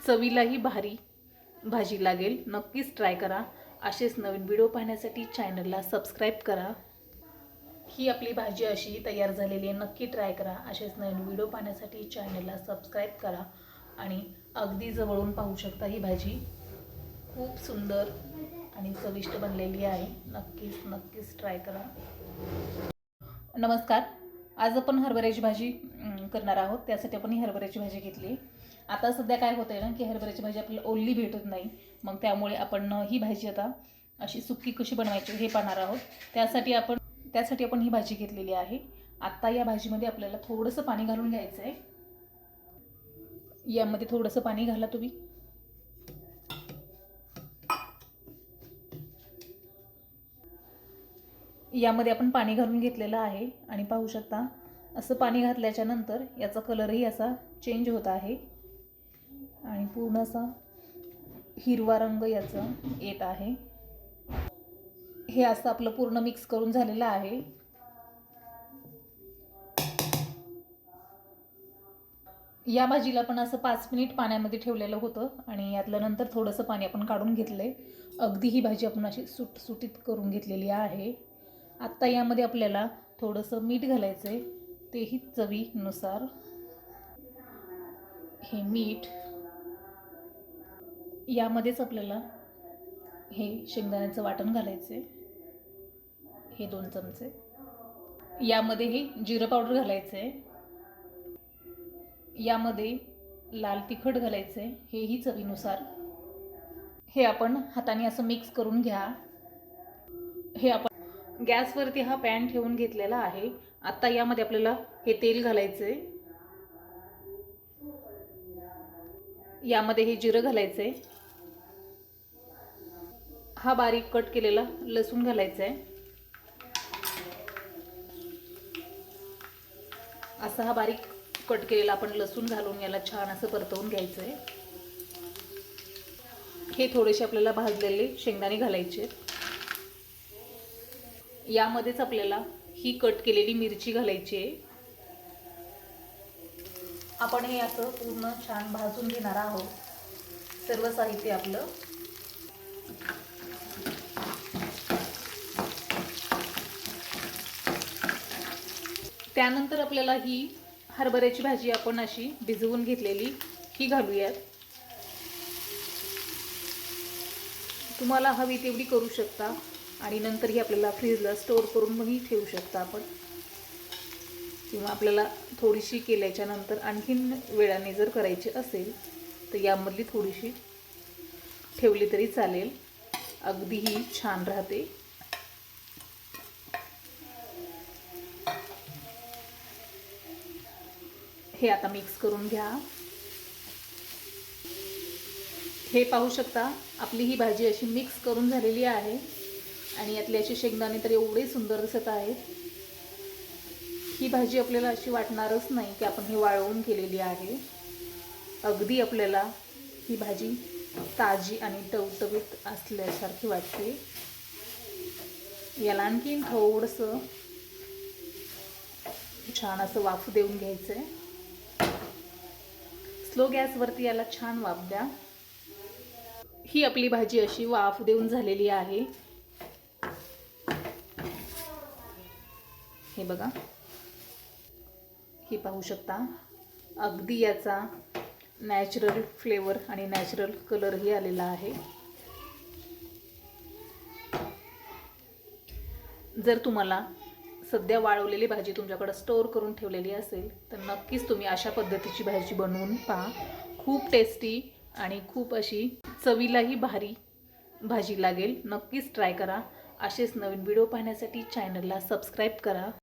चवीलाही भारी भाजी लागेल। नक्कीच ट्राय करा। असेच नवीन व्हिडिओ पाहण्यासाठी चॅनलला सबस्क्राईब करा। ही आपली भाजी अशी तयार झालेली आहे। नक्की ट्राय करा। असेच नवीन व्हिडिओ पाहण्यासाठी चॅनलला सबस्क्राईब करा। आणि अगदी जवळून पाहू शकता ही भाजी खूप सुंदर आणि चविष्ट बनलेली आहे। नक्कीच ट्राय करा। नमस्कार, आज आपण हरभऱ्याची भाजी करणार आहोत। त्यासाठी आपण ही हरभऱ्याची भाजी घेतली। आता सध्या काय होतंय ना की हरभऱ्याची भाजी आपल्याला ओली भेटत नाही, मग त्यामुळे आपण ही भाजी आता अशी सुक्की कशी बनवायची हे पाहणार आहोत। त्यासाठी आपण ही भाजी घेतलेली आहे। आता या भाजीमध्ये आपल्याला थोडंसं पाणी घालून घ्यायचं आहे। यामध्ये थोडंसं पाणी घाला तुम्ही। यामध्ये आपण पाणी घालून घेतलेलं आहे आणि पाहू शकता असं पाणी घातल्याच्या नंतर याचा कलरही असा चेंज होत आहे आणि पूर्ण असा हिरवा रंग याचा येत आहे। हे असं आपलं पूर्ण मिक्स करून झालेलं आहे। या भाजीला पण असं 5 मिनिट पाण्यामध्ये ठेवलेलं होतं आणि यातलं नंतर थोडंसं पाणी आपण काढून घेतलंय। अगदी ही भाजी आपण अशी सुटसुटीत करून घेतलेली आहे। आत्ता यामध्ये आपल्याला थोडंसं मीठ घालायचं आहे, तेही चवीनुसार। हे मीठ यामध्येच आपल्याला हे शेंगदाण्याचं वाटण घालायचं आहे, हे 2 चमचे। यामध्ये हे जिरं पावडर घालायचं आहे। यामध्ये लाल तिखट घालायचं आहे, हेही चवीनुसार। हे आपण हाताने असं मिक्स करून घ्या। हे आपण गॅसवरती हा पॅन ठेवून घेतलेला आहे। आता यामध्ये आपल्याला हे तेल घालायचं आहे। यामध्ये हे जिरं घालायचं आहे। हा बारीक कट केलेला लसूण घालायचा आहे। असा हा बारीक कट केलेला आपण लसूण घालून याला छान असं परतवून घ्यायचं आहे। हे थोडेसे आपल्याला भाजलेले शेंगदाणे घालायचे। यामध्येच आपल्याला ही कट केलेली मिरची घालायची आहे। आपण हे असं पूर्ण छान भाजून घेणार आहोत, सर्व साहित्य आपलं। त्यानंतर आपल्याला ही हरभऱ्याची भाजी आपण अशी भिजवून घेतलेली ही घालूयात। तुम्हाला हवी तेवढी करू शकता आणि नंतर ही आपल्याला फ्रीजला स्टोर करून मग ठेवू शकता आपण, किंवा आपल्याला थोडीशी केल्याच्या नंतर आणखीन वेळाने जर करायची असेल तर यामधली थोडीशी ठेवली तरी चालेल। अगदी ही छान राहते। हे आता मिक्स करून घ्या। हे पाहू शकता आपली ही भाजी अशी मिक्स करून झालेली आहे आणि यातले असे शेंगदाणे तर एवढे सुंदर दिसत आहेत। ही भाजी आपल्याला अशी वाटणारच नाही की आपण ही वाळवून केलेली आहे। अगदी आपल्याला ही भाजी ताजी आणि टवटवीत असल्यासारखी वाटते। याला आणखीन थोडंसं छान असं वाफ देऊन घ्यायचं आहे। स्लो गॅसवरती याला छान वाफ द्या। ही आपली भाजी अशी वाफ देऊन झालेली आहे। हे बघा, ही पाहू शकता अगदी याचा नॅचरल फ्लेवर आणि नॅचरल कलरही आलेला आहे। जर तुम्हाला सध्या वाळवलेली भाजी तुमच्याकडे स्टोर करून ठेवलेली असेल तर नक्कीच तुम्ही अशा पद्धतीची भाजी बनवून पहा। खूप टेस्टी आणि खूप अशी चवीलाही भारी भाजी लागेल। नक्कीच ट्राय करा। असेच नवीन व्हिडिओ पाहण्यासाठी चॅनलला सबस्क्राईब करा।